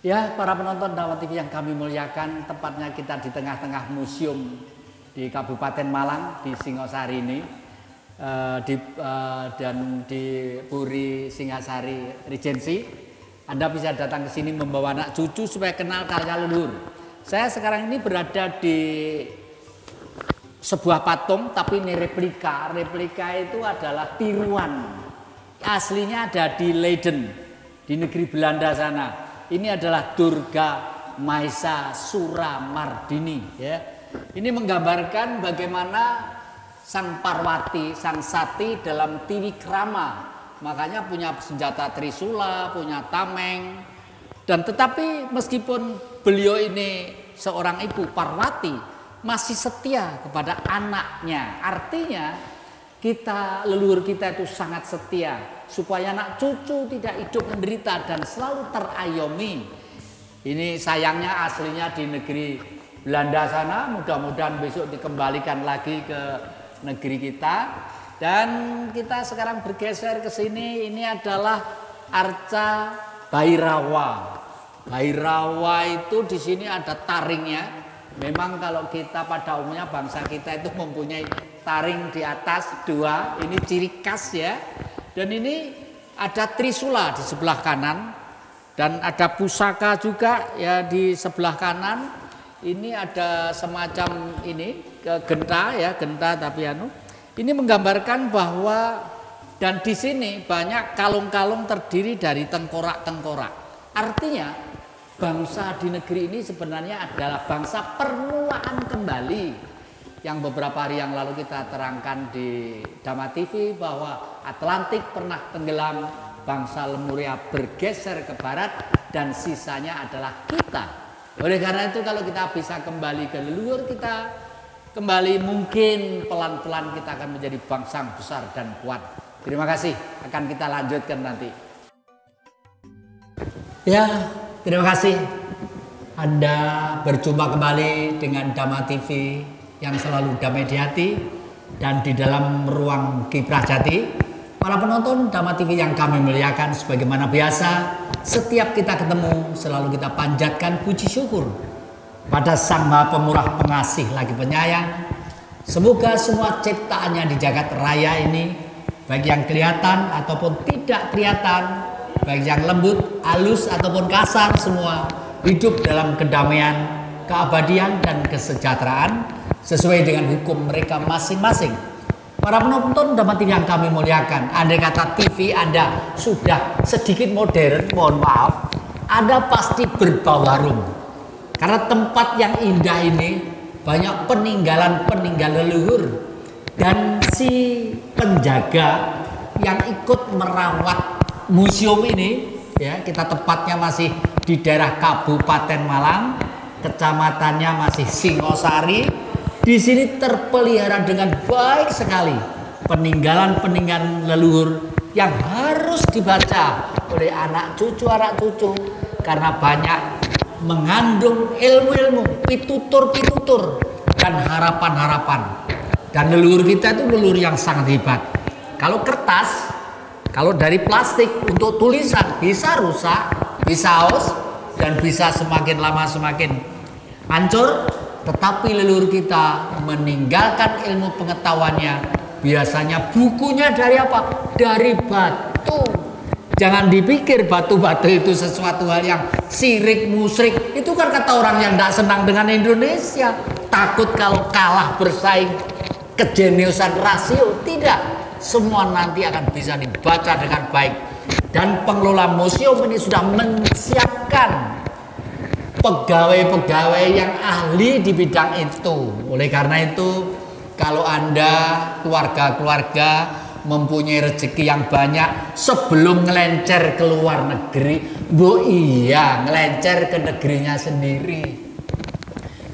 Ya, para penonton Dawah TV yang kami muliakan, tepatnya kita di tengah-tengah museum di Kabupaten Malang, di Singosari ini, dan di Puri Singasari Regency. Anda bisa datang ke sini membawa anak cucu supaya kenal karya leluhur. Saya sekarang ini berada di sebuah patung, tapi ini replika. Replika itu adalah tiruan. Aslinya ada di Leiden, di negeri Belanda sana. Ini adalah Durga Mahesa Suramardini, ya. Ini menggambarkan bagaimana Sang Parwati, Sang Sati dalam Triwikrama. Makanya punya senjata trisula, punya tameng. Dan tetapi meskipun beliau ini seorang ibu Parwati, masih setia kepada anaknya. Artinya kita, leluhur kita itu sangat setia supaya anak cucu tidak hidup menderita dan selalu terayomi. Ini sayangnya aslinya di negeri Belanda sana, mudah-mudahan besok dikembalikan lagi ke negeri kita. Dan kita sekarang bergeser ke sini, ini adalah Arca Bhairawa. Bhairawa itu di sini ada taringnya. Memang kalau kita pada umumnya bangsa kita itu mempunyai taring di atas dua, ini ciri khas ya. Dan ini ada trisula di sebelah kanan dan ada pusaka juga ya di sebelah kanan. Ini ada semacam ini genta ya, genta tapi ini menggambarkan bahwa dan di sini banyak kalung-kalung terdiri dari tengkorak-tengkorak. Artinya bangsa di negeri ini sebenarnya adalah bangsa permulaan kembali. Yang beberapa hari yang lalu kita terangkan di Dhamma TV bahwa Atlantik pernah tenggelam, bangsa Lemuria bergeser ke barat dan sisanya adalah kita. Oleh karena itu kalau kita bisa kembali ke leluhur kita, kembali mungkin pelan-pelan kita akan menjadi bangsa yang besar dan kuat. Terima kasih, akan kita lanjutkan nanti. Ya, terima kasih Anda berjumpa kembali dengan Dhamma TV yang selalu damai di hati dan di dalam ruang kiprah jati. Para penonton Dhamma TV yang kami muliakan, sebagaimana biasa setiap kita ketemu selalu kita panjatkan puji syukur pada Sang Maha Pemurah, Pengasih lagi Penyayang. Semoga semua ciptaannya di jagat raya ini, baik yang kelihatan ataupun tidak kelihatan, baik yang lembut, halus ataupun kasar, semua hidup dalam kedamaian, keabadian dan kesejahteraan sesuai dengan hukum mereka masing-masing. Para penonton Dhamma TV yang kami muliakan, andai kata TV Anda sudah sedikit modern, mohon maaf, Anda pasti berbau harum. Karena tempat yang indah ini banyak peninggalan-peninggalan leluhur. Dan si penjaga yang ikut merawat museum ini, ya, kita tepatnya masih di daerah Kabupaten Malang, kecamatannya masih Singosari. Di sini terpelihara dengan baik sekali peninggalan-peninggalan leluhur yang harus dibaca oleh anak cucu karena banyak mengandung ilmu-ilmu, pitutur-pitutur dan harapan-harapan. Dan leluhur kita itu leluhur yang sangat hebat. Kalau kertas, kalau dari plastik untuk tulisan bisa rusak, bisa haus, dan bisa semakin lama semakin hancur. Tetapi leluhur kita meninggalkan ilmu pengetahuannya, biasanya bukunya dari apa? Dari batu. Jangan dipikir batu-batu itu sesuatu hal yang syirik, musyrik. Itu kan kata orang yang tidak senang dengan Indonesia. Takut kalau kalah bersaing, kejeniusan rasio. Tidak, semua nanti akan bisa dibaca dengan baik. Dan pengelola museum ini sudah menyiapkan pegawai-pegawai yang ahli di bidang itu. Oleh karena itu, kalau Anda keluarga-keluarga mempunyai rezeki yang banyak, sebelum ngelencer ke luar negeri, ngelencer ke negerinya sendiri.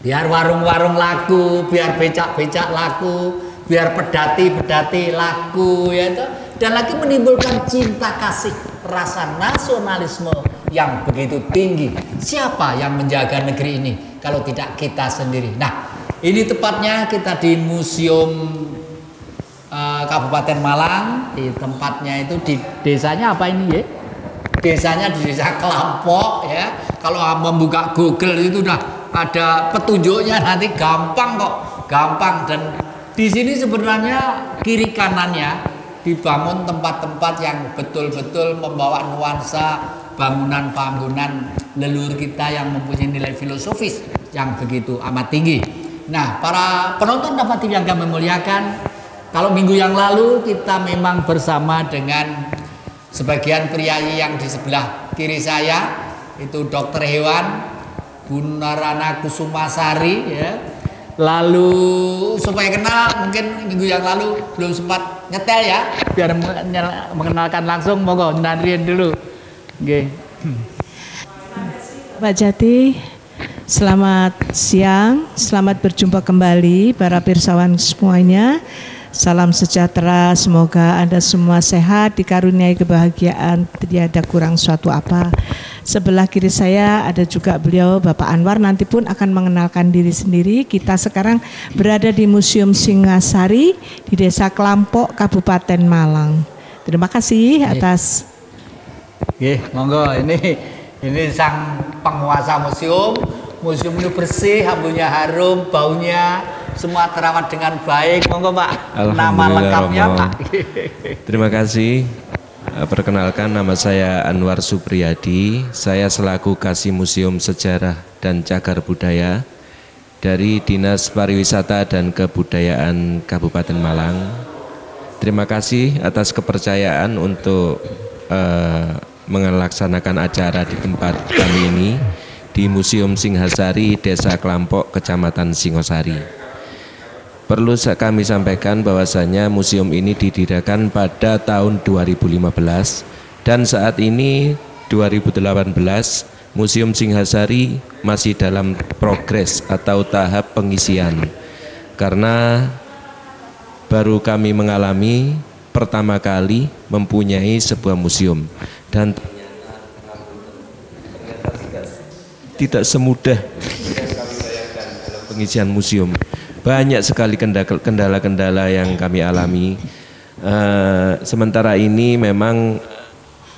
Biar warung-warung laku, biar becak-becak laku, biar pedati-pedati laku, ya toh. Dan lagi menimbulkan cinta kasih, rasa nasionalisme yang begitu tinggi. Siapa yang menjaga negeri ini kalau tidak kita sendiri? Nah, ini tepatnya kita di Museum Kabupaten Malang, di tempatnya itu di desanya apa ini ya? desanya di desa Kelampok ya. Kalau membuka Google itu udah ada petunjuknya, nanti gampang kok, gampang. Dan di sini sebenarnya kiri kanannya dibangun tempat-tempat yang betul-betul membawa nuansa bangunan-bangunan leluhur kita yang mempunyai nilai filosofis yang begitu amat tinggi. Nah, para penonton Dhamma TV yang kami muliakan, kalau minggu yang lalu kita memang bersama dengan sebagian priayi yang di sebelah kiri saya, itu Dokter Hewan, Bu Narana Kusumasari ya. Lalu supaya kenal, mungkin minggu yang lalu belum sempat nyetel ya, biar mengenalkan langsung, monggo Nandrian dulu. Oke. Pak Jati, selamat siang, selamat berjumpa kembali para pirsawan semuanya. Salam sejahtera, semoga Anda semua sehat, dikaruniai kebahagiaan, tiada kurang suatu apa. Sebelah kiri saya ada juga beliau Bapak Anwar, nanti pun akan mengenalkan diri sendiri. Kita sekarang berada di Museum Singhasari di Desa Kelampok, Kabupaten Malang. Terima kasih atas. Monggo, ini sang penguasa museum. Museum ini bersih, hambunya harum, baunya semua terawat dengan baik. Monggo Pak, nama lengkapnya Pak. Terima kasih. Perkenalkan, nama saya Anwar Supriyadi. Saya selaku Kasih Museum Sejarah dan Cagar Budaya dari Dinas Pariwisata dan Kebudayaan Kabupaten Malang. Terima kasih atas kepercayaan untuk melaksanakan acara di tempat kami ini di Museum Singhasari, Desa Kelampok, Kecamatan Singosari. Perlu kami sampaikan bahwasanya museum ini didirikan pada tahun 2015 dan saat ini 2018 Museum Singhasari masih dalam progres atau tahap pengisian, karena baru kami mengalami pertama kali mempunyai sebuah museum dan tidak semudah pengisian museum. Banyak sekali kendala-kendala yang kami alami. Sementara ini memang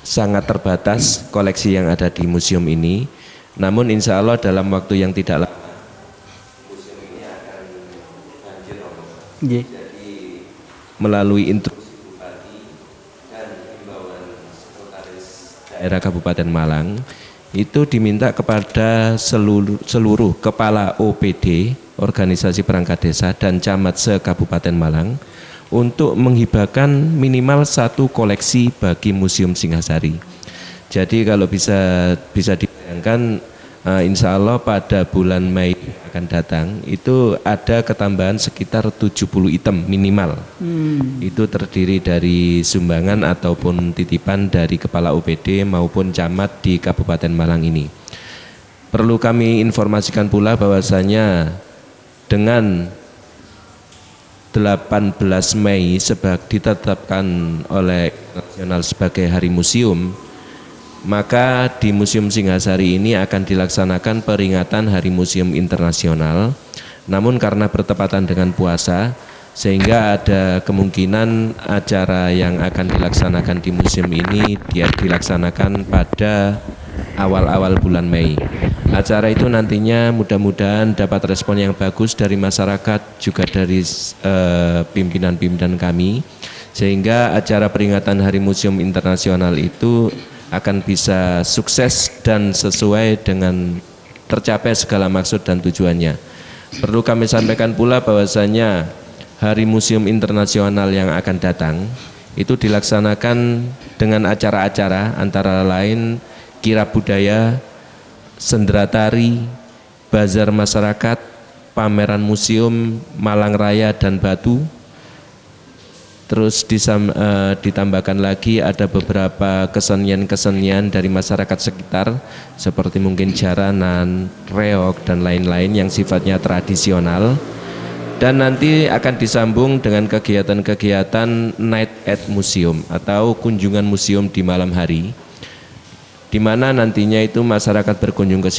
sangat terbatas koleksi yang ada di museum ini. Namun insya Allah dalam waktu yang tidak lama museum ini akan lanjut. Jadi melalui instruksi Bupati dan himbauan Sekretaris Daerah Kabupaten Malang, itu diminta kepada seluruh kepala OPD, organisasi perangkat desa dan camat se-Kabupaten Malang untuk menghibahkan minimal satu koleksi bagi Museum Singhasari. Jadi kalau bisa dibayangkan, insya Allah pada bulan Mei akan datang itu ada ketambahan sekitar 70 item minimal. Itu terdiri dari sumbangan ataupun titipan dari kepala OPD maupun camat di Kabupaten Malang ini. Perlu kami informasikan pula bahwasanya dengan 18 Mei ditetapkan oleh nasional sebagai Hari Museum, maka di Museum Singhasari ini akan dilaksanakan peringatan Hari Museum Internasional. Namun karena bertepatan dengan puasa, sehingga ada kemungkinan acara yang akan dilaksanakan di museum ini dilaksanakan pada awal-awal bulan Mei. Acara itu nantinya mudah-mudahan dapat respon yang bagus dari masyarakat, juga dari pimpinan-pimpinan kami, sehingga acara peringatan Hari Museum Internasional itu akan bisa sukses dan sesuai dengan tercapai segala maksud dan tujuannya. Perlu kami sampaikan pula bahwasanya Hari Museum Internasional yang akan datang itu dilaksanakan dengan acara-acara antara lain kirab budaya, sendera tari, bazar masyarakat, pameran museum, Malang Raya dan Batu. Terus ditambahkan lagi ada beberapa kesenian-kesenian dari masyarakat sekitar seperti mungkin jaranan, reog dan lain-lain yang sifatnya tradisional. Dan nanti akan disambung dengan kegiatan-kegiatan Night at Museum atau kunjungan museum di malam hari, di mana nantinya itu masyarakat berkunjung ke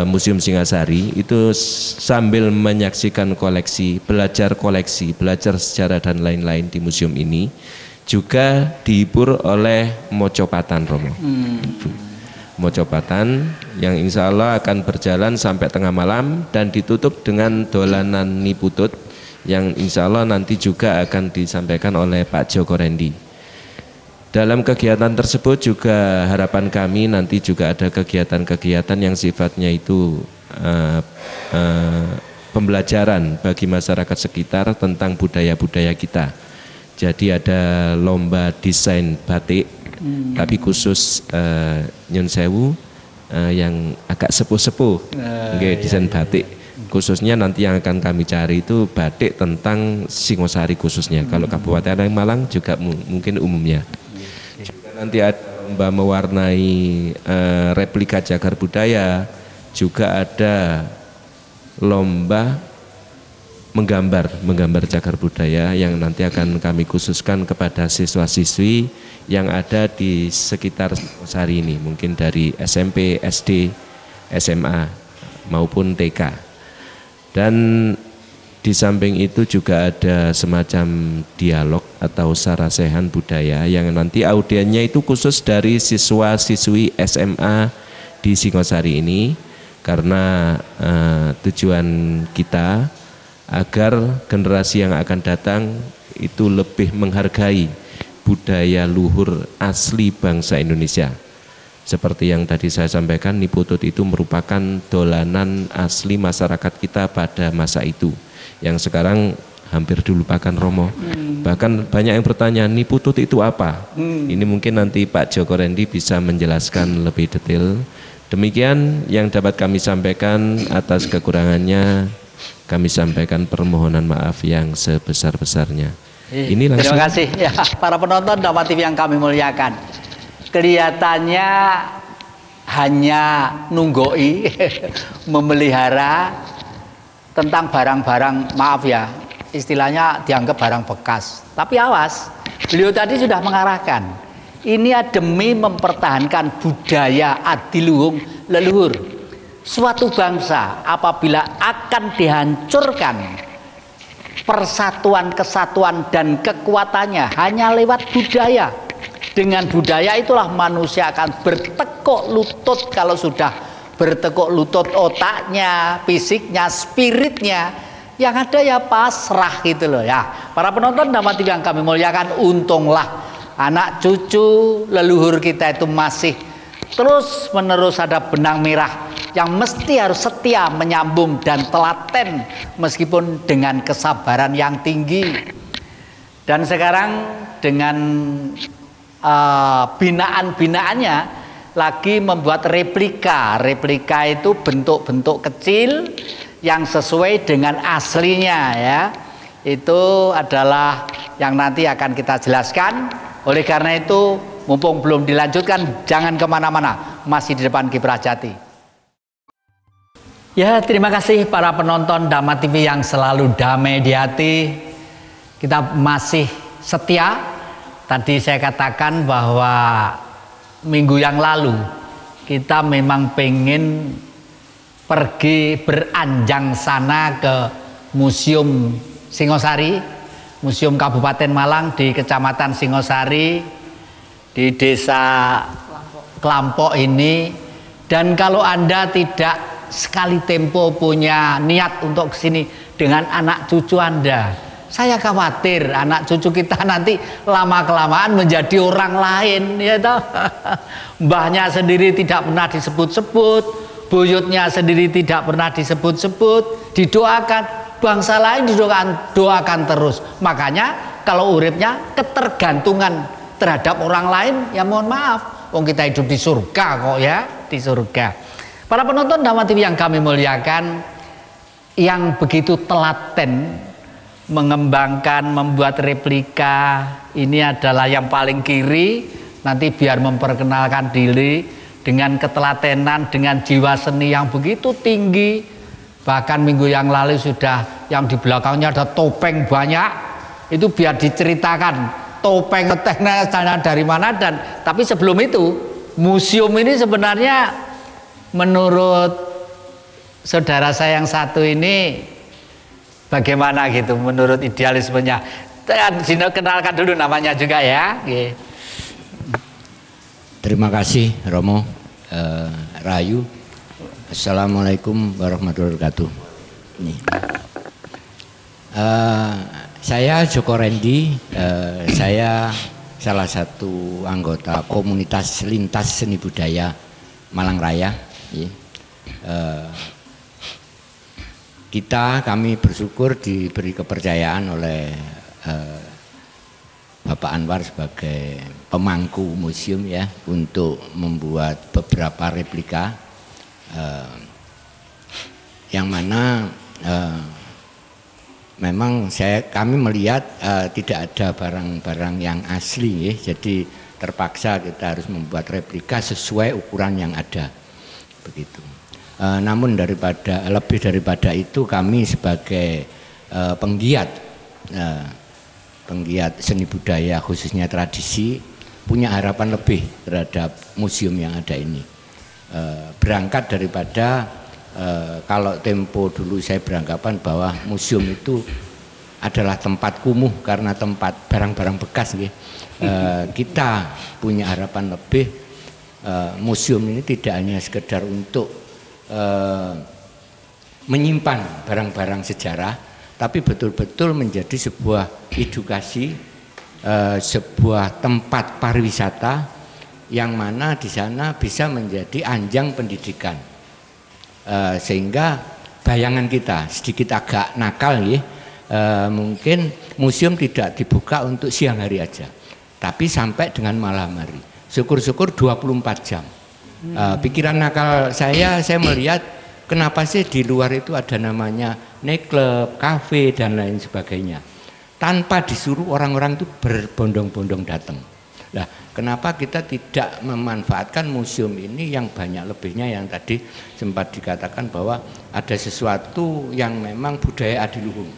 Museum Singhasari itu sambil menyaksikan koleksi, belajar sejarah dan lain-lain di museum ini. juga dihibur oleh Mocopatan Romo. Mocopatan yang insya Allah akan berjalan sampai tengah malam dan ditutup dengan dolanan Niputut yang insya Allah nanti juga akan disampaikan oleh Pak Joko Rendi. Dalam kegiatan tersebut juga harapan kami nanti juga ada kegiatan-kegiatan yang sifatnya itu pembelajaran bagi masyarakat sekitar tentang budaya-budaya kita. Jadi ada lomba desain batik, tapi khusus Nyun Sewu yang agak sepuh-sepuh, desain batik. Khususnya nanti yang akan kami cari itu batik tentang Singosari khususnya. Kalau Kabupaten Malang juga mungkin umumnya. Juga nanti ada lomba mewarnai replika cagar budaya, juga ada lomba menggambar cagar budaya yang nanti akan kami khususkan kepada siswa-siswi yang ada di sekitar Singosari ini, mungkin dari SMP, SD, SMA maupun TK. Dan di samping itu juga ada semacam dialog atau sarasehan budaya yang nanti audiennya itu khusus dari siswa-siswi SMA di Singosari ini, karena tujuan kita agar generasi yang akan datang itu lebih menghargai budaya luhur asli bangsa Indonesia. Seperti yang tadi saya sampaikan, Niputut itu merupakan dolanan asli masyarakat kita pada masa itu, yang sekarang hampir dilupakan Romo. Bahkan banyak yang bertanya, Niputut itu apa? Ini mungkin nanti Pak Joko Rendi bisa menjelaskan lebih detail. Demikian yang dapat kami sampaikan. Atas kekurangannya kami sampaikan permohonan maaf yang sebesar-besarnya. Ini langsung. Terima kasih ya para penonton Dhamma TV yang kami muliakan. Kelihatannya hanya nunggoi memelihara tentang barang-barang, maaf ya, istilahnya dianggap barang bekas. Tapi awas, beliau tadi sudah mengarahkan. Ini demi mempertahankan budaya adiluhung leluhur. Suatu bangsa apabila akan dihancurkan persatuan, kesatuan dan kekuatannya hanya lewat budaya. Dengan budaya itulah manusia akan bertekuk lutut. Kalau sudah bertekuk lutut otaknya, fisiknya, spiritnya, yang ada ya pasrah gitu loh ya. Para penonton Dhamma TV yang kami muliakan, untunglah anak cucu leluhur kita itu masih terus menerus ada benang merah yang mesti harus setia menyambung dan telaten meskipun dengan kesabaran yang tinggi. Dan sekarang dengan binaan-binaannya lagi membuat replika. Replika itu bentuk-bentuk kecil yang sesuai dengan aslinya ya. Itu adalah yang nanti akan kita jelaskan. Oleh karena itu, mumpung belum dilanjutkan, jangan kemana-mana, masih di depan Kiprah Jati. Ya, terima kasih para penonton Dhamma TV yang selalu damai di hati. Kita masih setia. Tadi saya katakan bahwa minggu yang lalu kita memang pengen pergi beranjang sana ke Museum Singosari, Museum Kabupaten Malang di Kecamatan Singosari, di Desa Kelampok ini. Dan kalau Anda tidak sekali tempo punya niat untuk kesini dengan anak cucu Anda, saya khawatir anak cucu kita nanti lama-kelamaan menjadi orang lain, ya toh. Mbahnya sendiri tidak pernah disebut-sebut, buyutnya sendiri tidak pernah disebut-sebut, didoakan, bangsa lain didoakan terus. Makanya kalau uripnya ketergantungan terhadap orang lain, ya mohon maaf, wong kita hidup di surga kok ya, di surga. Para penonton Dhamma TV yang kami muliakan, yang begitu telaten mengembangkan, membuat replika, ini adalah yang paling kiri. Nanti biar memperkenalkan diri dengan ketelatenan, dengan jiwa seni yang begitu tinggi. Bahkan minggu yang lalu sudah yang di belakangnya ada topeng banyak. Itu biar diceritakan topeng ngetehnya dari mana. Dan tapi sebelum itu, museum ini sebenarnya menurut saudara saya yang satu ini, bagaimana gitu menurut idealismenya? Dino kenalkan dulu namanya juga ya. Terima kasih Romo, Rayu. Assalamualaikum warahmatullahi wabarakatuh. Saya Joko Rendi, saya salah satu anggota komunitas lintas seni budaya Malang Raya. Kami bersyukur diberi kepercayaan oleh Bapak Anwar sebagai pemangku museum ya untuk membuat beberapa replika yang mana memang kami melihat tidak ada barang-barang yang asli ya, jadi terpaksa kita harus membuat replika sesuai ukuran yang ada begitu. Namun lebih daripada itu kami sebagai penggiat seni budaya khususnya tradisi punya harapan lebih terhadap museum yang ada ini. Berangkat daripada kalau tempo dulu saya beranggapan bahwa museum itu adalah tempat kumuh karena tempat barang-barang bekas. Kita punya harapan lebih, museum ini tidak hanya sekedar untuk menyimpan barang-barang sejarah, tapi betul-betul menjadi sebuah edukasi, sebuah tempat pariwisata yang mana di sana bisa menjadi anjang pendidikan, sehingga bayangan kita sedikit agak nakal ya, mungkin museum tidak dibuka untuk siang hari aja, tapi sampai dengan malam hari, syukur-syukur 24 jam. Pikiran nakal saya melihat kenapa sih di luar itu ada namanya nightclub, kafe dan lain sebagainya, tanpa disuruh orang-orang itu berbondong-bondong datang. Nah, kenapa kita tidak memanfaatkan museum ini yang banyak lebihnya, yang tadi sempat dikatakan bahwa ada sesuatu yang memang budaya adiluhung.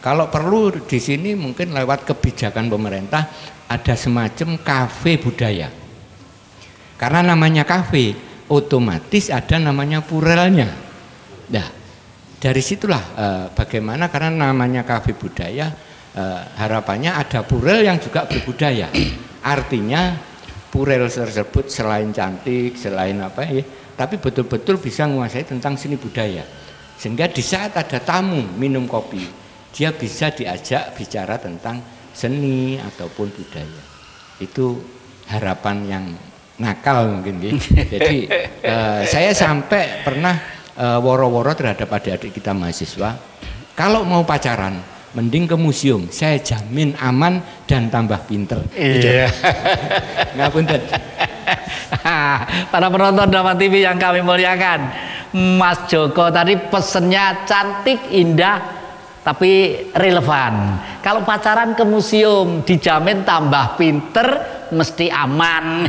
Kalau perlu di sini mungkin lewat kebijakan pemerintah ada semacam kafe budaya. Karena namanya kafe, otomatis ada namanya purelnya. Nah, dari situlah bagaimana karena namanya kafe budaya, harapannya ada purel yang juga berbudaya. Artinya purel tersebut selain cantik, selain apa ya, tapi betul-betul bisa menguasai tentang seni budaya. Sehingga di saat ada tamu minum kopi, dia bisa diajak bicara tentang seni ataupun budaya. Itu harapan yang nakal mungkin ya. Jadi saya sampai pernah woro-woro terhadap adik-adik kita mahasiswa, kalau mau pacaran mending ke museum, saya jamin aman dan tambah pinter. Iya. Ngapunten. Para penonton Dama TV yang kami muliakan, Mas Joko tadi pesennya cantik, indah, tapi relevan. Kalau pacaran ke museum dijamin tambah pinter, mesti aman.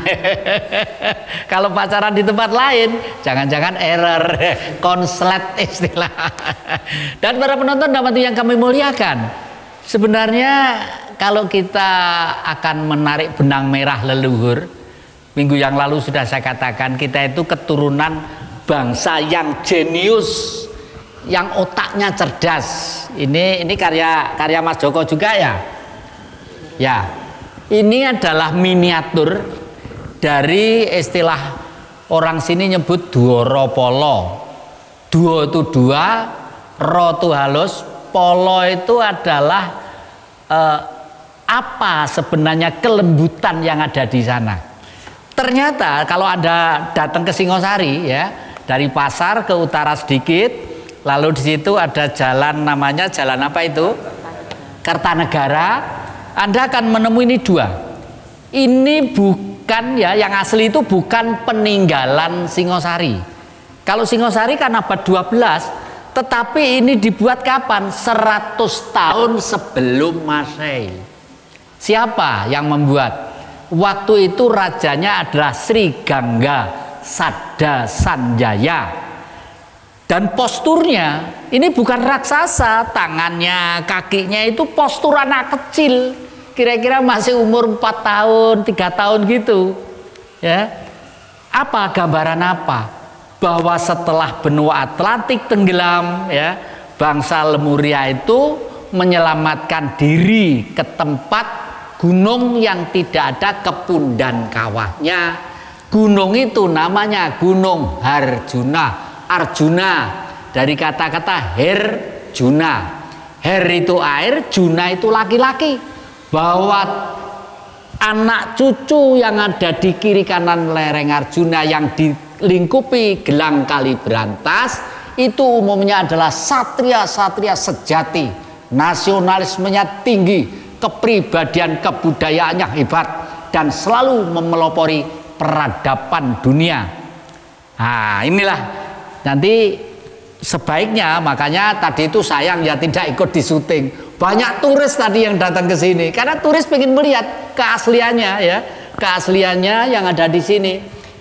Kalau pacaran di tempat lain, jangan-jangan error, konslet istilah. Dan para penonton Dama TV yang kami muliakan, sebenarnya kalau kita akan menarik benang merah leluhur, minggu yang lalu sudah saya katakan kita itu keturunan bangsa yang jenius, yang otaknya cerdas. Ini karya Mas Joko juga ya. Ya. Ini adalah miniatur dari istilah orang sini nyebut duoro polo. Duo itu dua, ro itu halus, polo itu adalah apa sebenarnya kelembutan yang ada di sana. Ternyata kalau Anda datang ke Singosari ya, dari pasar ke utara sedikit, lalu di situ ada jalan, namanya jalan apa itu? Kertanegara. Anda akan menemui ini dua. Ini bukan ya, yang asli itu bukan peninggalan Singosari. Kalau Singosari kan abad 12, tetapi ini dibuat kapan? 100 tahun sebelum Masehi. Siapa yang membuat? Waktu itu rajanya adalah Sri Gangga Sada Sanjaya. Dan posturnya ini bukan raksasa, tangannya, kakinya itu postur anak kecil. Kira-kira masih umur 4 tahun, 3 tahun gitu. Ya. Apa gambaran apa? Bahwa setelah benua Atlantik tenggelam ya, bangsa Lemuria itu menyelamatkan diri ke tempat gunung yang tidak ada kebun dan kawahnya. Gunung itu namanya Gunung Harjuna. Arjuna dari kata-kata Herjuna. Her itu air, Juna itu laki-laki. Bahwa anak cucu yang ada di kiri kanan lereng Arjuna yang dilingkupi gelang Kalibrantas itu umumnya adalah satria-satria sejati, nasionalismenya tinggi, kepribadian kebudayaannya hebat, dan selalu memelopori peradaban dunia. Nah, inilah nanti sebaiknya, makanya tadi itu sayang ya tidak ikut di syuting. Banyak turis tadi yang datang ke sini karena turis pengen melihat keasliannya ya, keasliannya yang ada di sini.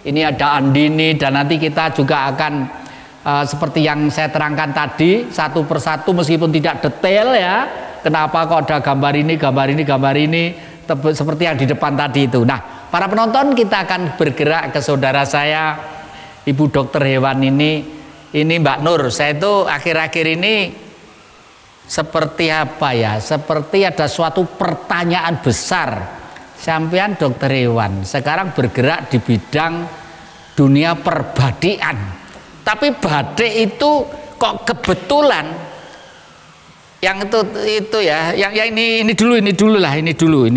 Ini ada Andini, dan nanti kita juga akan seperti yang saya terangkan tadi satu persatu meskipun tidak detail ya. Kenapa kok ada gambar ini, gambar ini, gambar ini, seperti yang di depan tadi itu. Nah, para penonton, kita akan bergerak ke saudara saya, Ibu Dokter Hewan ini. Ini Mbak Nur, saya itu akhir-akhir ini seperti apa ya? Seperti ada suatu pertanyaan besar. Sampean Dokter Hewan sekarang bergerak di bidang dunia perbadian. Tapi badik itu kok kebetulan yang itu ya, yang ini dulu lah, ini dulu.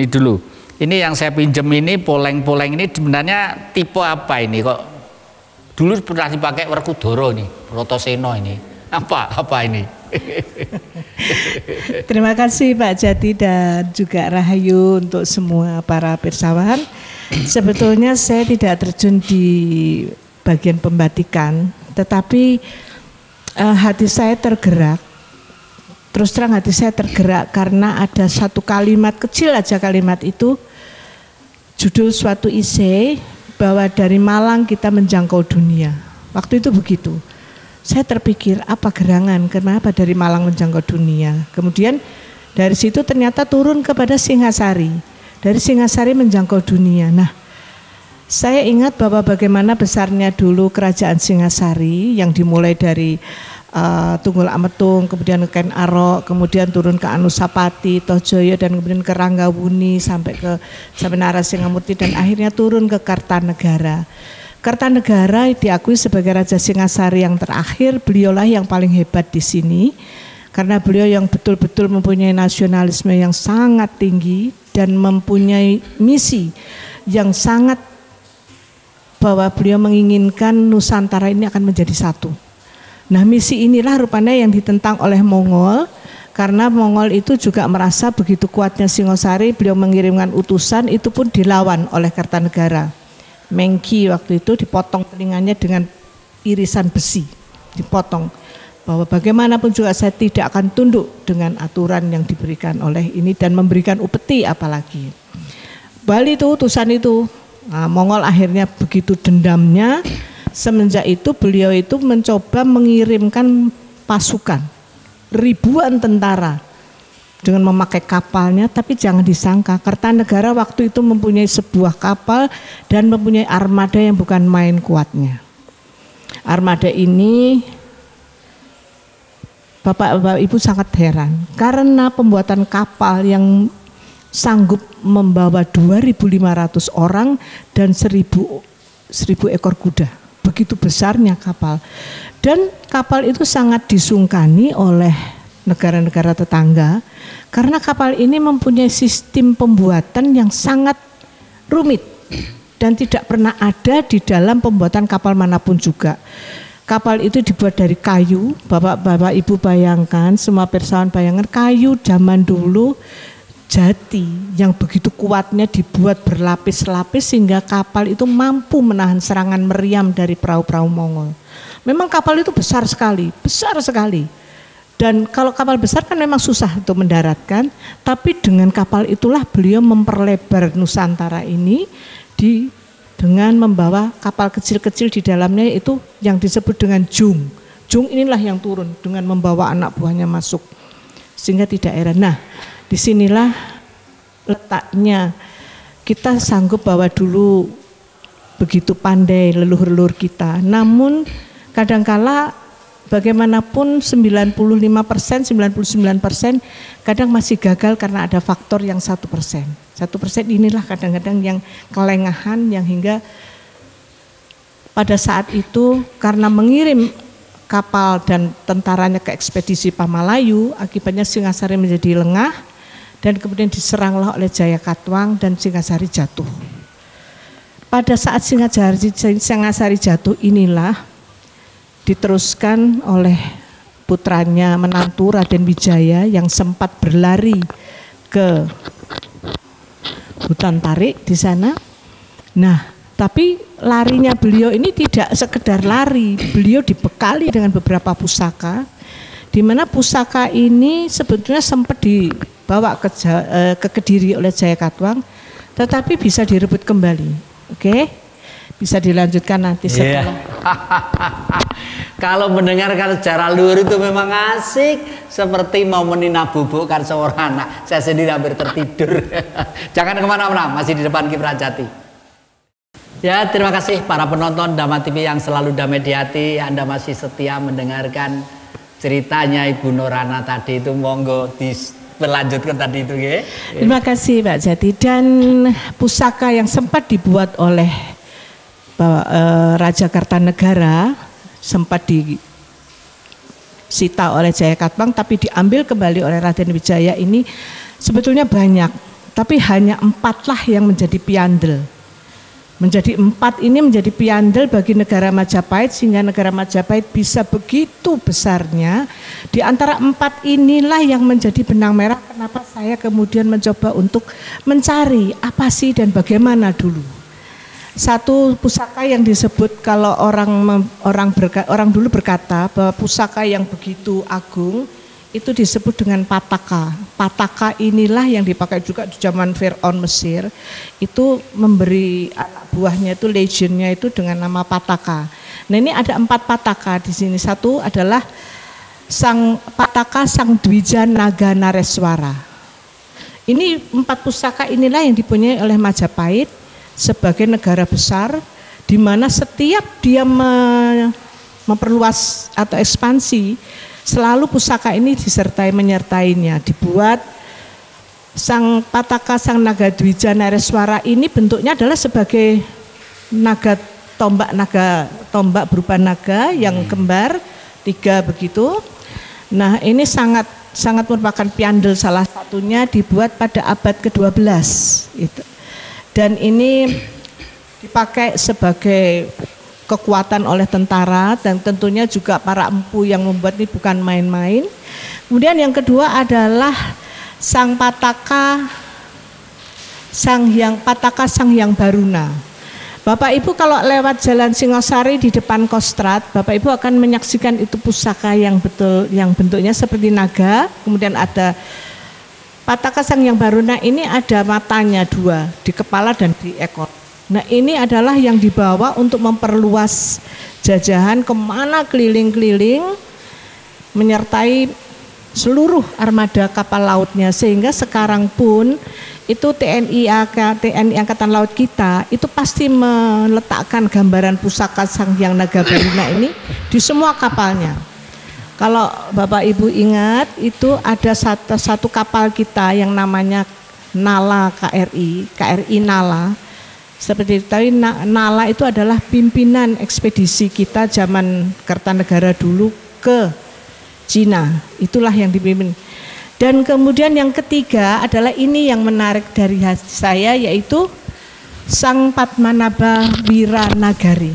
Ini yang saya pinjem ini poleng-poleng ini sebenarnya tipe apa ini kok? Dulu pernah dipakai Werkudara nih, Brotoseno ini. Apa ini? Terima kasih Pak Jati dan juga Rahayu untuk semua para pirsawan. Sebetulnya saya tidak terjun di bagian pembatikan, tetapi hati saya tergerak. Terus terang hati saya tergerak karena ada satu kalimat kecil aja, kalimat itu judul suatu isei bahwa dari Malang kita menjangkau dunia. Waktu itu begitu. Saya terpikir apa gerangan, kenapa dari Malang menjangkau dunia. Kemudian dari situ ternyata turun kepada Singhasari. Dari Singhasari menjangkau dunia. Nah, saya ingat bahwa bagaimana besarnya dulu kerajaan Singhasari yang dimulai dari Tunggul Ametung, kemudian ke Ken Arok, kemudian turun ke Anusapati, Tohjoyo, dan kemudian ke Ranggawuni sampai Narasingamurti, dan akhirnya turun ke Kartanegara. Kartanegara diakui sebagai Raja Singhasari yang terakhir. Beliaulah yang paling hebat di sini karena beliau yang betul-betul mempunyai nasionalisme yang sangat tinggi dan mempunyai misi yang sangat, bahwa beliau menginginkan Nusantara ini akan menjadi satu. Nah, misi inilah rupanya yang ditentang oleh Mongol, karena Mongol itu juga merasa begitu kuatnya Singosari, beliau mengirimkan utusan, itu pun dilawan oleh Kartanegara. Mengki waktu itu dipotong telinganya dengan irisan besi, dipotong, bahwa bagaimanapun juga saya tidak akan tunduk dengan aturan yang diberikan oleh ini dan memberikan upeti apalagi. Bali itu utusan itu. Nah, Mongol akhirnya begitu dendamnya. Semenjak itu beliau itu mencoba mengirimkan pasukan, ribuan tentara dengan memakai kapalnya, tapi jangan disangka Kartanegara waktu itu mempunyai sebuah kapal dan mempunyai armada yang bukan main kuatnya. Armada ini Bapak Ibu sangat heran karena pembuatan kapal yang sanggup membawa 2.500 orang dan 1.000 ekor kuda. Begitu besarnya kapal, dan kapal itu sangat disungkani oleh negara-negara tetangga karena kapal ini mempunyai sistem pembuatan yang sangat rumit dan tidak pernah ada di dalam pembuatan kapal manapun juga. Kapal itu dibuat dari kayu. Bapak Ibu bayangkan, semua pirsawan bayangkan, kayu zaman dulu jati yang begitu kuatnya dibuat berlapis-lapis sehingga kapal itu mampu menahan serangan meriam dari perahu-perahu Mongol. Memang kapal itu besar sekali. Dan kalau kapal besar kan memang susah untuk mendaratkan, tapi dengan kapal itulah beliau memperlebar Nusantara ini dengan membawa kapal kecil-kecil di dalamnya, itu yang disebut dengan jung. Jung inilah yang turun dengan membawa anak buahnya masuk sehingga tidak heran. Nah, disinilah letaknya kita sanggup bahwa dulu begitu pandai leluhur-leluhur kita, namun kadangkala bagaimanapun 95%, 99% kadang masih gagal karena ada faktor yang 1%. 1% inilah kadang-kadang yang kelengahan yang hingga pada saat itu karena mengirim kapal dan tentaranya ke ekspedisi Pamalayu, akibatnya Singasari menjadi lengah dan kemudian diseranglah oleh Jayakatwang dan Singasari jatuh. Pada saat Singasari jatuh inilah diteruskan oleh putranya menantu Raden Wijaya yang sempat berlari ke hutan tarik di sana. Nah, tapi larinya beliau ini tidak sekedar lari, beliau dibekali dengan beberapa pusaka, di mana pusaka ini sebetulnya sempat dibawa ke Kediri oleh Jayakatwang, tetapi bisa direbut kembali. Oke, bisa dilanjutkan nanti setelah. Kalau mendengarkan secara luhur itu memang asik, seperti mau menina bubukkan seorang anak. Saya sendiri hampir tertidur. Jangan kemana-mana, masih di depan Kiprah Jati. Ya, terima kasih para penonton Dhamma TV yang selalu damai di hati. Anda masih setia mendengarkan ceritanya Ibu Norana tadi itu, monggo dilanjutkan tadi itu ya. Terima kasih Pak Jati. Dan pusaka yang sempat dibuat oleh Raja Kartanegara sempat disita oleh Jayakatwang tapi diambil kembali oleh Raden Wijaya ini sebetulnya banyak, tapi hanya 4 lah yang menjadi piandel. Menjadi 4 ini menjadi piandel bagi negara Majapahit sehingga negara Majapahit bisa begitu besarnya. Di antara 4 inilah yang menjadi benang merah kenapa saya kemudian mencoba untuk mencari apa sih dan bagaimana dulu. Satu pusaka yang disebut kalau orang dulu berkata bahwa pusaka yang begitu agung itu disebut dengan Pataka. Pataka inilah yang dipakai juga di zaman Fir'aun Mesir. Itu memberi anak buahnya itu legendnya itu dengan nama Pataka. Nah ini ada 4 Pataka di sini. Satu adalah Sang Pataka Sang Dwija Naga Nareswara. Ini 4 pusaka inilah yang dipunyai oleh Majapahit sebagai negara besar, di mana setiap dia memperluas atau ekspansi, selalu pusaka ini menyertainya. Dibuat Sang Pataka Sang Naga Dwija Nareswara ini bentuknya adalah sebagai tombak berupa naga yang kembar 3 begitu. Nah ini sangat merupakan piandel, salah satunya dibuat pada abad ke-12 itu. Dan ini dipakai sebagai kekuatan oleh tentara dan tentunya juga para empu yang membuat ini bukan main-main. Kemudian yang kedua adalah Sang Pataka Sang Hyang Baruna. Bapak Ibu kalau lewat Jalan Singosari di depan Kostrad, Bapak Ibu akan menyaksikan itu pusaka yang bentuknya seperti naga, kemudian ada Pataka Sang Hyang Baruna ini ada matanya 2 di kepala dan di ekor. Nah ini adalah yang dibawa untuk memperluas jajahan kemana keliling-keliling menyertai seluruh armada kapal lautnya, sehingga sekarang pun itu TNI Angkatan Laut kita itu pasti meletakkan gambaran pusaka Sang Hyang Naga Baruna ini di semua kapalnya. Kalau Bapak Ibu ingat itu ada satu kapal kita yang namanya Nala KRI Nala. Seperti diketahui Nala itu adalah pimpinan ekspedisi kita zaman Kertanegara dulu ke Cina. Itulah yang dipimpin. Dan kemudian yang ketiga adalah ini yang menarik dari hati saya, yaitu Sang Padmanabha Wiranagari.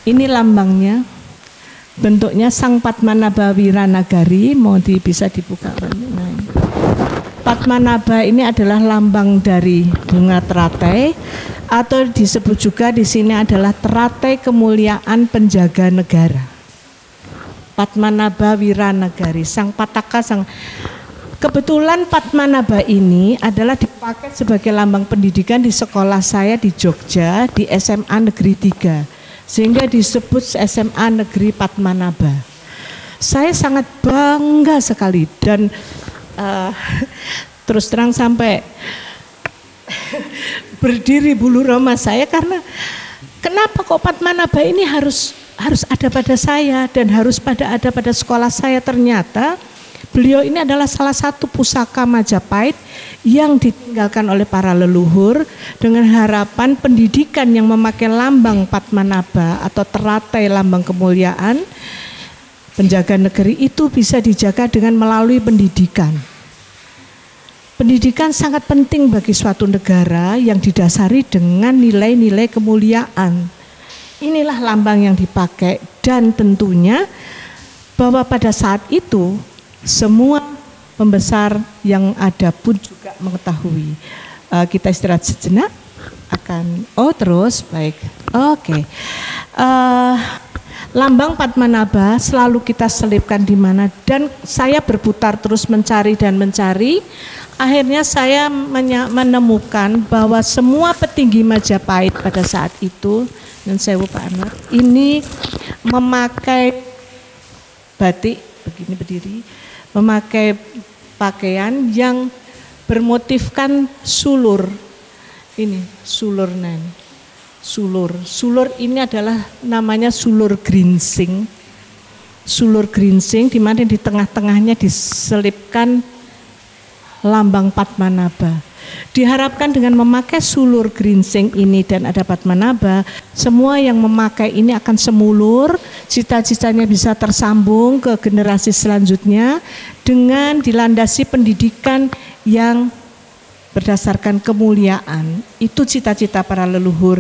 Ini lambangnya. Bentuknya Sang Padmanabha Wiranagari, bisa dibuka. Nah, Padmanabha ini adalah lambang dari bunga teratai, atau disebut juga di sini adalah teratai kemuliaan penjaga negara. Padmanabha Wiranagari, Sang Pataka Kebetulan Padmanabha ini adalah dipakai sebagai lambang pendidikan di sekolah saya di Jogja, di SMA Negeri 3. Sehingga disebut SMA Negeri Padmanabha. Saya sangat bangga sekali dan terus terang sampai berdiri bulu roma saya karena kenapa kok Padmanabha ini harus harus ada pada saya dan harus ada pada sekolah saya. Ternyata beliau ini adalah salah satu pusaka Majapahit yang ditinggalkan oleh para leluhur dengan harapan pendidikan yang memakai lambang Padmanaba atau teratai lambang kemuliaan penjaga negeri itu bisa dijaga dengan melalui pendidikan. Pendidikan sangat penting bagi suatu negara yang didasari dengan nilai-nilai kemuliaan. Inilah lambang yang dipakai dan tentunya bahwa pada saat itu semua pembesar yang ada pun juga mengetahui. Kita istirahat sejenak terus baik. Oke. Lambang Padmanaba selalu kita selipkan di mana, dan saya berputar terus mencari dan mencari. Akhirnya saya menemukan bahwa semua petinggi Majapahit pada saat itu, dan saya Pak Anwar, ini memakai batik begini berdiri, memakai pakaian yang bermotifkan sulur. Ini sulur Sulur ini adalah namanya sulur gringsing. Sulur gringsing di mana di tengah-tengahnya diselipkan lambang Padmanaba. Diharapkan dengan memakai sulur gringsing ini dan ada Padmanaba, semua yang memakai ini akan semulur, cita-citanya bisa tersambung ke generasi selanjutnya dengan dilandasi pendidikan yang berdasarkan kemuliaan. Itu cita-cita para leluhur.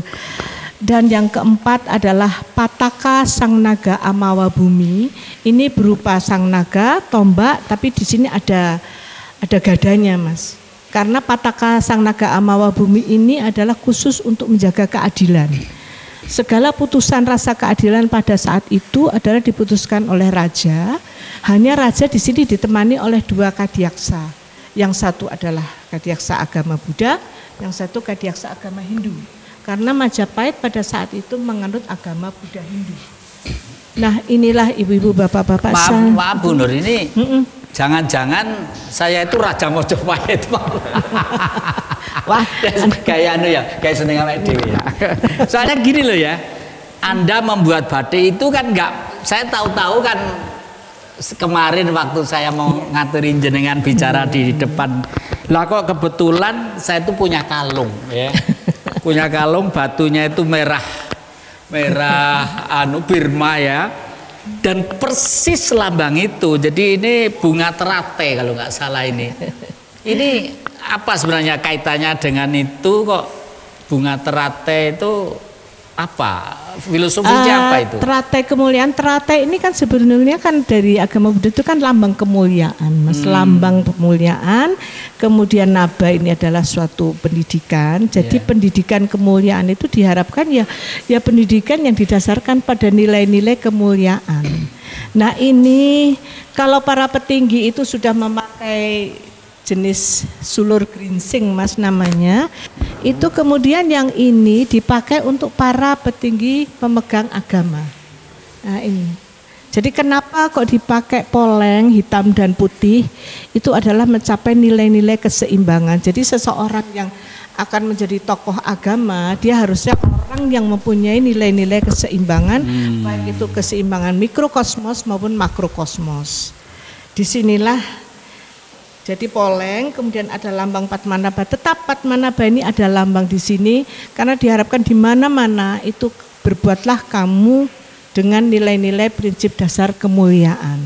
Dan yang keempat adalah Pataka Sang Naga Amawa Bumi. Ini berupa sang naga, tombak, tapi di sini ada gadanya, Mas. Karena Pataka Sang Naga Amawa Bumi ini adalah khusus untuk menjaga keadilan. Segala putusan rasa keadilan pada saat itu adalah diputuskan oleh raja. Hanya raja di sini ditemani oleh 2 kadiaksa. Yang satu adalah kadiaksa agama Buddha, yang satu kadiaksa agama Hindu. Karena Majapahit pada saat itu menganut agama Buddha Hindu. Nah, inilah ibu-ibu, bapak-bapak. Maaf Bu Nur, ini jangan-jangan saya itu Raja Mojopahit. Wah, kayak kayak seneng awake dhewe ya. Soalnya gini loh ya, Anda membuat batik itu kan saya tahu-tahu kan kemarin waktu saya mau ngaturin jenengan bicara di depan, lah kok kebetulan saya itu punya kalung ya. Punya kalung, batunya itu merah Birma ya, dan persis lambang itu. Jadi ini bunga teratai kalau nggak salah ini. Ini apa sebenarnya kaitannya dengan itu, kok bunga teratai itu apa? Filosofinya apa itu? Teratai kemuliaan, teratai ini kan sebenarnya kan dari agama Buddha itu kan lambang kemuliaan, Mas. Lambang kemuliaan. Kemudian naba ini adalah suatu pendidikan. Jadi pendidikan kemuliaan itu diharapkan ya pendidikan yang didasarkan pada nilai-nilai kemuliaan. Nah, ini kalau para petinggi itu sudah memakai jenis sulur gringsing, Mas, namanya. Itu kemudian yang ini dipakai untuk para petinggi pemegang agama. Nah, ini. Jadi kenapa kok dipakai poleng hitam dan putih? Itu adalah mencapai nilai-nilai keseimbangan. Jadi seseorang yang akan menjadi tokoh agama, dia harusnya orang yang mempunyai nilai-nilai keseimbangan, baik itu keseimbangan mikrokosmos maupun makrokosmos. Disinilah jadi poleng, kemudian ada lambang Padmanaba. Tetap Padmanaba ini ada lambang di sini karena diharapkan di mana-mana itu berbuatlah kamu dengan nilai-nilai prinsip dasar kemuliaan.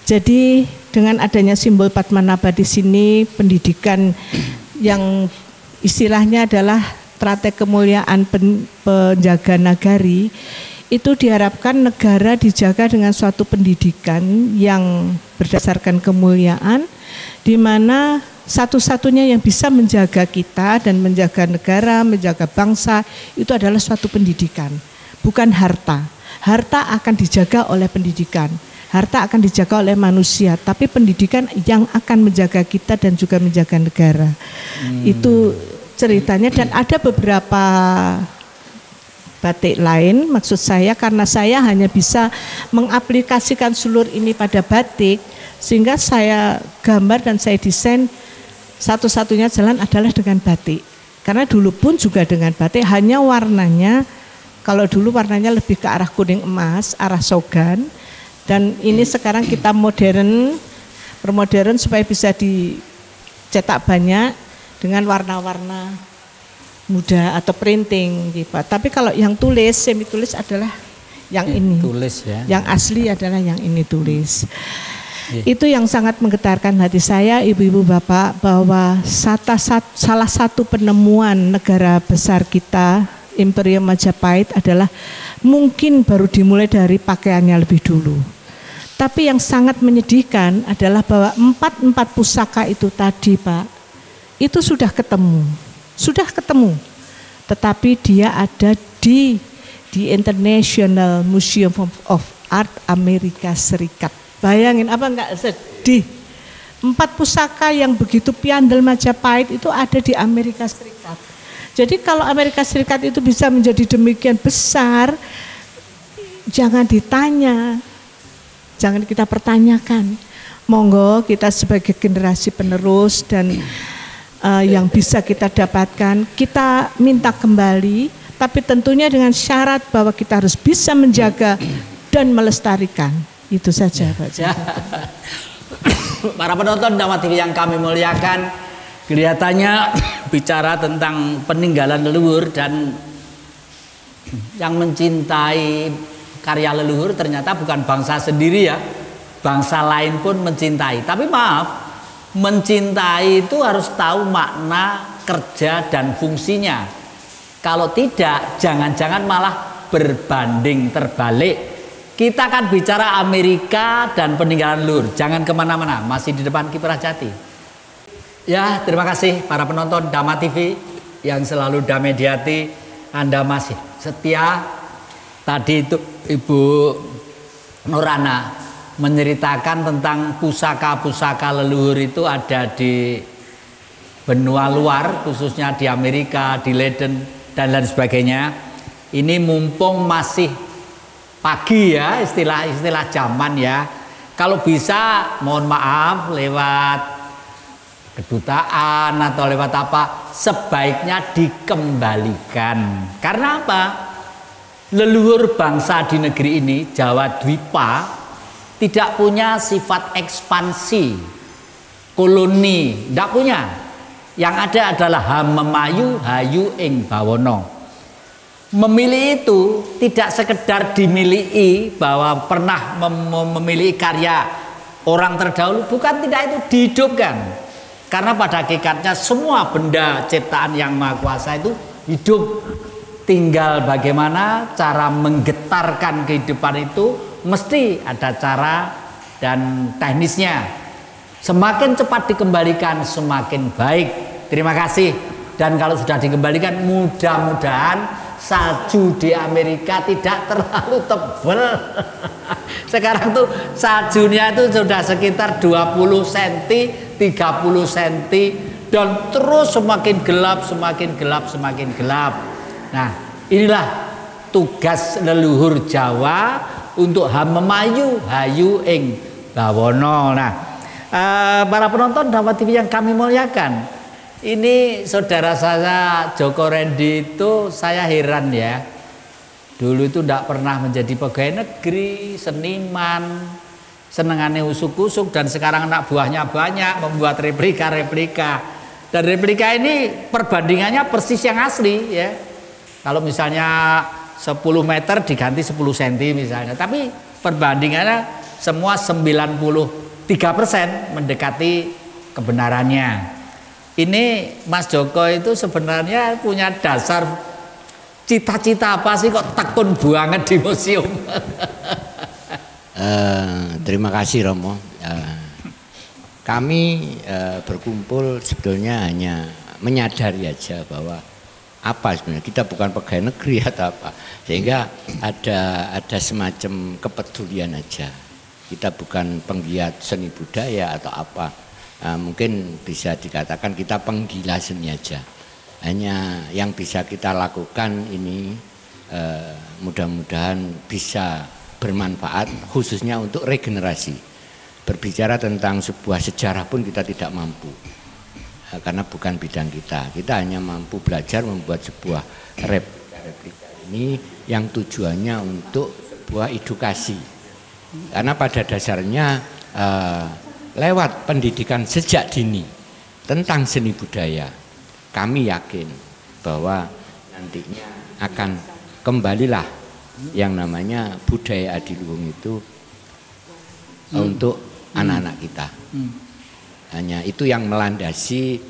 Jadi dengan adanya simbol Padmanaba di sini, pendidikan yang istilahnya adalah teratai kemuliaan penjaga nagari, itu diharapkan negara dijaga dengan suatu pendidikan yang berdasarkan kemuliaan, di mana satu-satunya yang bisa menjaga kita dan menjaga negara, menjaga bangsa itu adalah suatu pendidikan, bukan harta. Harta akan dijaga oleh pendidikan, harta akan dijaga oleh manusia, tapi pendidikan yang akan menjaga kita dan juga menjaga negara. Itu ceritanya. Dan ada beberapa batik lain, maksud saya karena saya hanya bisa mengaplikasikan sulur ini pada batik, sehingga saya gambar dan saya desain satu-satunya jalan adalah dengan batik. Karena dulu pun juga dengan batik, hanya warnanya Kalau dulu warnanya lebih ke arah kuning emas, arah sogan. Dan ini sekarang kita permodern supaya bisa dicetak banyak dengan warna-warna muda atau printing gitu. Tapi kalau yang tulis, semi tulis adalah yang ini. Tulis ya. Yang asli adalah yang ini tulis. Itu yang sangat menggetarkan hati saya, ibu-ibu bapak, bahwa salah satu penemuan negara besar kita, Imperium Majapahit, adalah mungkin baru dimulai dari pakaiannya lebih dulu. Tapi yang sangat menyedihkan adalah bahwa empat pusaka itu tadi, Pak, itu sudah ketemu. Tetapi dia ada di International Museum of Art Amerika Serikat. Bayangin, apa enggak sedih? 4 pusaka yang begitu piandel Majapahit itu ada di Amerika Serikat. Jadi kalau Amerika Serikat itu bisa menjadi demikian besar, jangan ditanya, jangan kita pertanyakan. Monggo kita sebagai generasi penerus dan yang bisa kita dapatkan, kita minta kembali, tapi tentunya dengan syarat bahwa kita harus bisa menjaga dan melestarikan. Itu saja, Pak. Para penonton Dhamma TV yang kami muliakan, kelihatannya bicara tentang peninggalan leluhur dan yang mencintai karya leluhur ternyata bukan bangsa sendiri ya, bangsa lain pun mencintai. Tapi maaf, mencintai itu harus tahu makna, kerja dan fungsinya. Kalau tidak, jangan-jangan malah berbanding terbalik. Kita akan bicara Amerika dan peninggalan leluhur. Jangan kemana-mana, masih di depan Kiprah Jati. Ya, terima kasih para penonton Dhamma TV yang selalu damai di hati. Anda masih setia. Tadi itu Ibu Nurana menceritakan tentang pusaka-pusaka leluhur itu ada di benua luar, khususnya di Amerika, di Leiden dan lain sebagainya. Ini mumpung masih pagi ya, istilah zaman ya. Kalau bisa, mohon maaf lewat kedutaan atau lewat apa, sebaiknya dikembalikan. Karena apa? Leluhur bangsa di negeri ini, Jawa Dwipa, tidak punya sifat ekspansi, koloni, tidak punya. Yang ada adalah hamemayu hayu ing bawono. Memilih itu tidak sekedar dimiliki bahwa pernah memiliki karya orang terdahulu, bukan, tidak, itu dihidupkan. Karena pada hakikatnya semua benda ciptaan yang Maha Kuasa itu hidup. Tinggal bagaimana cara menggetarkan kehidupan itu, mesti ada cara dan teknisnya. Semakin cepat dikembalikan semakin baik. Terima kasih. Dan kalau sudah dikembalikan, mudah-mudahan salju di Amerika tidak terlalu tebal. Sekarang tuh saljunya itu sudah sekitar 20 cm, 30 cm, dan terus semakin gelap, semakin gelap, semakin gelap. Nah, inilah tugas leluhur Jawa untuk hamemayu hayu ing bawono. Nah, para penonton Dhamma TV yang kami muliakan, ini saudara saya Joko Rendi itu saya heran ya. Dulu itu tidak pernah menjadi pegawai negeri, seniman, senengannya usuk-usuk, dan sekarang anak buahnya banyak membuat replika-replika. Dan replika ini perbandingannya persis yang asli ya. Kalau misalnya 10 meter diganti 10 cm misalnya, tapi perbandingannya semua 93% mendekati kebenarannya. Ini Mas Joko itu sebenarnya punya dasar cita-cita apa sih kok tekun banget di museum? Terima kasih Romo. Kami berkumpul sebetulnya hanya menyadari aja bahwa apa sebenarnya kita bukan pegawai negeri atau apa, sehingga ada semacam kepedulian aja. Kita bukan penggiat seni budaya atau apa. Mungkin bisa dikatakan kita penggila seni aja. Hanya yang bisa kita lakukan ini mudah-mudahan bisa bermanfaat, khususnya untuk regenerasi. Berbicara tentang sebuah sejarah pun kita tidak mampu, karena bukan bidang kita. Kita hanya mampu belajar membuat sebuah replika ini yang tujuannya untuk sebuah edukasi. Karena pada dasarnya lewat pendidikan sejak dini tentang seni budaya, kami yakin bahwa nantinya akan kembalilah yang namanya budaya adiluhung itu untuk anak-anak kita. Hanya itu yang melandasi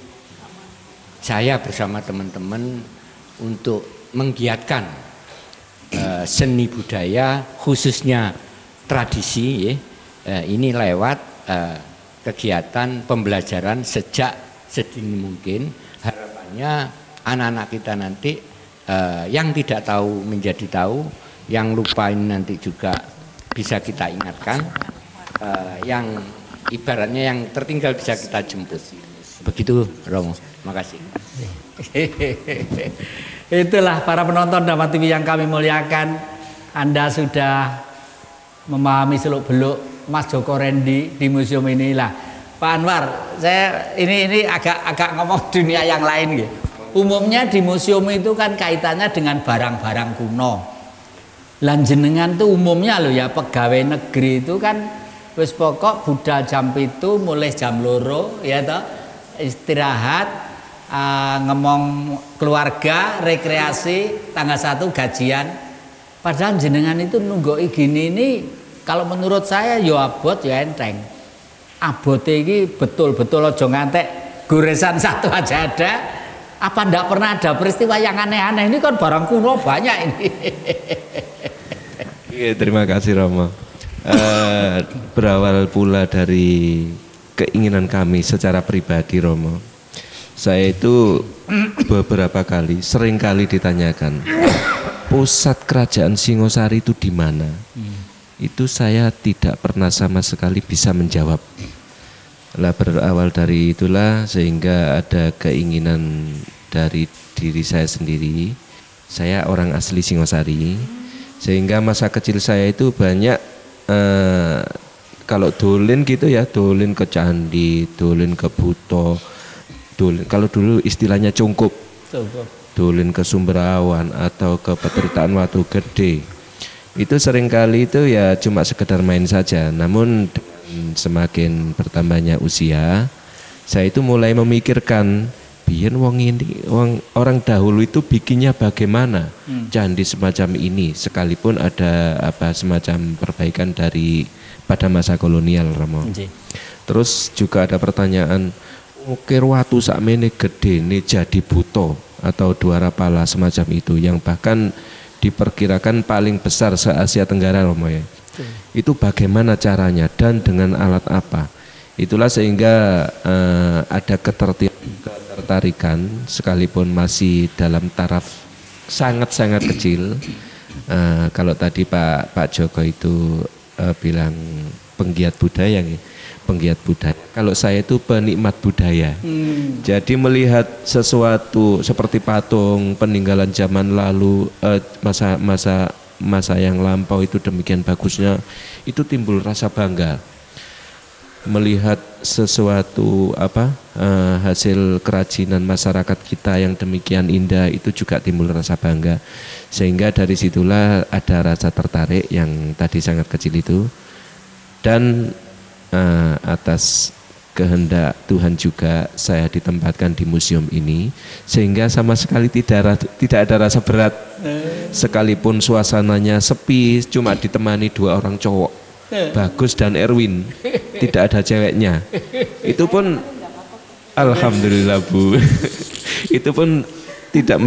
saya bersama teman-teman untuk menggiatkan seni budaya khususnya tradisi ini lewat kegiatan pembelajaran sejak sedini mungkin. Harapannya anak-anak kita nanti yang tidak tahu menjadi tahu, yang lupa ini nanti juga bisa kita ingatkan, yang ibaratnya yang tertinggal bisa kita jemput. Begitu Romo, makasih. Itulah para penonton Dhamma TV yang kami muliakan. Anda sudah memahami seluk-beluk Mas Joko Rendi di museum inilah. Pak Anwar, saya ini agak ngomong dunia yang lain gitu. Umumnya di museum itu kan kaitannya dengan barang-barang kuno. Lan jenengan tuh umumnya loh ya, pegawai negeri itu kan wis pokok budal jam itu mulai jam loro ya toh, istirahat, ngomong keluarga, rekreasi, tanggal 1 gajian. Padahal jenengan itu nunggoi gini ini, kalau menurut saya yo abot ya enteng. Abote iki betul-betul aja ngantek goresan satu aja ada. Apa ndak pernah ada peristiwa yang aneh-aneh? Ini kan barang kuno banyak ini. Iya, terima kasih Romo. Berawal pula dari keinginan kami secara pribadi Romo. Saya itu beberapa kali, sering kali ditanyakan, pusat kerajaan Singosari itu di mana? Itu saya tidak pernah sama sekali bisa menjawab. Lah berawal dari itulah sehingga ada keinginan dari diri saya sendiri. Saya orang asli Singosari, sehingga masa kecil saya itu banyak kalau dolin gitu ya, dolin ke candi, dolin ke buto, dolin, kalau dulu istilahnya cungkup, dolin ke Sumberawan atau ke Petritaan Watu Gede. Itu seringkali itu ya cuma sekedar main saja. Namun semakin bertambahnya usia, saya itu mulai memikirkan, biyen orang dahulu itu bikinnya bagaimana candi semacam ini, sekalipun ada semacam perbaikan dari pada masa kolonial Romo. Terus juga ada pertanyaan, ukir watu sakmene gede ini jadi buto atau Dwara Pala semacam itu, yang bahkan diperkirakan paling besar se Asia Tenggara Romo ya. Itu bagaimana caranya dan dengan alat apa? Itulah sehingga ada ketertarikan sekalipun masih dalam taraf sangat-sangat kecil. Kalau tadi Pak Joko itu bilang penggiat budaya, penggiat budaya. Kalau saya itu penikmat budaya. Jadi melihat sesuatu seperti patung peninggalan zaman lalu, masa yang lampau itu demikian bagusnya, itu timbul rasa bangga. Melihat sesuatu hasil kerajinan masyarakat kita yang demikian indah, itu juga timbul rasa bangga. Sehingga dari situlah ada rasa tertarik yang tadi sangat kecil itu. Dan atas kehendak Tuhan juga saya ditempatkan di museum ini, sehingga sama sekali tidak ada rasa berat. Sekalipun suasananya sepi, cuma ditemani 2 orang cowok, Bagus dan Erwin, tidak ada ceweknya. Itu pun alhamdulillah Bu. Itu pun tidak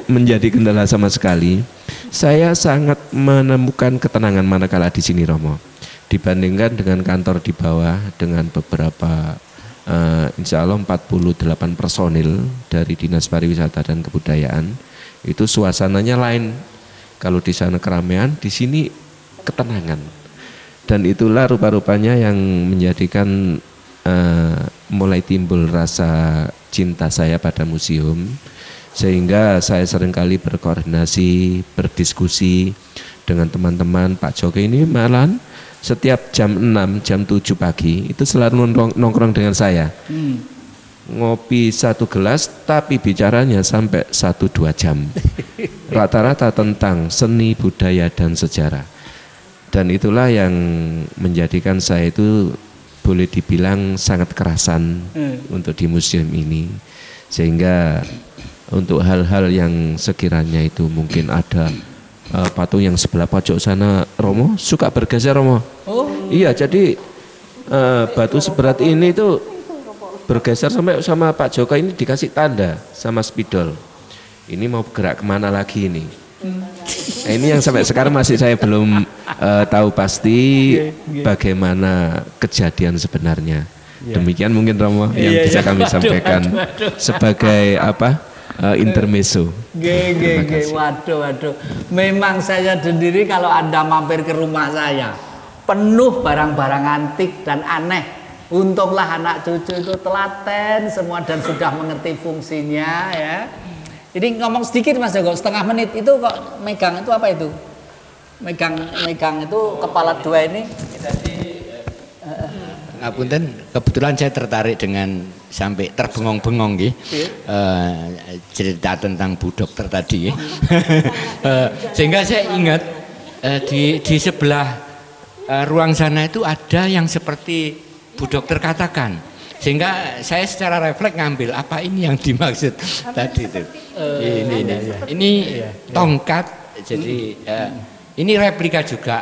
menjadi kendala sama sekali. Saya sangat menemukan ketenangan manakala di sini Romo, dibandingkan dengan kantor di bawah dengan beberapa insya Allah 48 personil dari Dinas Pariwisata dan Kebudayaan. Itu suasananya lain. Kalau di sana keramaian, di sini ketenangan. Dan itulah rupa-rupanya yang menjadikan mulai timbul rasa cinta saya pada museum, sehingga saya seringkali berkoordinasi, berdiskusi dengan teman-teman. Pak Joko ini malah setiap jam 6, jam 7 pagi itu selalu nongkrong dengan saya. Ngopi 1 gelas tapi bicaranya sampai 1-2 jam. rata-rata tentang seni, budaya, dan sejarah. Dan itulah yang menjadikan saya itu boleh dibilang sangat kerasan untuk di museum ini. Sehingga untuk hal-hal yang sekiranya itu mungkin ada patung yang sebelah pojok sana, Romo suka bergeser, Romo. Oh. Iya, jadi batu seberat ini itu bergeser sampai sama Pak Joko ini dikasih tanda sama spidol. Ini mau gerak kemana lagi ini? Nah, ini yang sampai sekarang masih saya belum tahu pasti bagaimana kejadian sebenarnya. Demikian mungkin Romo yang bisa kami sampaikan sebagai intermezzo. Waduh. Memang saya sendiri kalau Anda mampir ke rumah saya penuh barang-barang antik dan aneh. Untunglah anak cucu itu telaten semua dan sudah mengerti fungsinya ya. Jadi ngomong sedikit Mas Joko, setengah menit itu kok megang itu apa itu? Megang itu kepala dua ini. Ngapunten, kebetulan saya tertarik dengan sampai terbengong-bengong nggih. Cerita tentang Bu Dokter tadi. Sehingga saya ingat di sebelah ruang sana itu ada yang seperti Bu Dokter katakan, sehingga saya secara refleks ngambil apa ini yang dimaksud tadi itu. Ini tongkat, jadi ini replika juga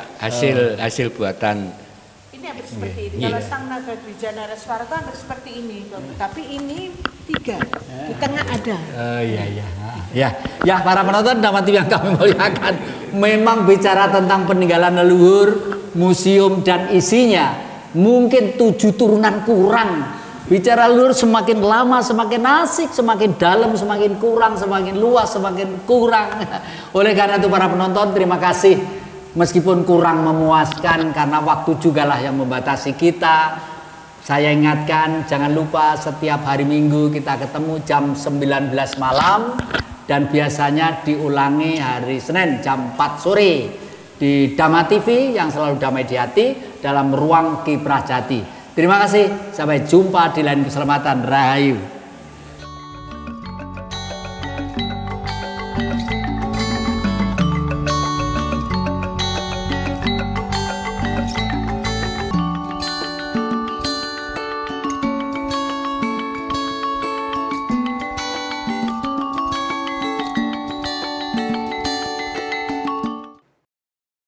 hasil buatan. Ini hampir seperti ini. Kalau Sang Naga Dwijana Reswara itu hampir seperti ini, tapi ini 3 di tengah ada. Ya para penonton dapat yang kami muliakan, memang bicara tentang peninggalan leluhur, museum dan isinya. Mungkin 7 turunan kurang. Bicara leluhur semakin lama semakin asik, semakin dalam semakin kurang, semakin luas semakin kurang. Oleh karena itu para penonton terima kasih. Meskipun kurang memuaskan karena waktu jugalah yang membatasi kita. Saya ingatkan jangan lupa setiap hari Minggu kita ketemu jam 19 malam. Dan biasanya diulangi hari Senin jam 4 sore. Di Dhamma TV yang selalu damai di hati dalam ruang Kiprah Jati. Terima kasih, sampai jumpa di lain keselamatan. Rahayu.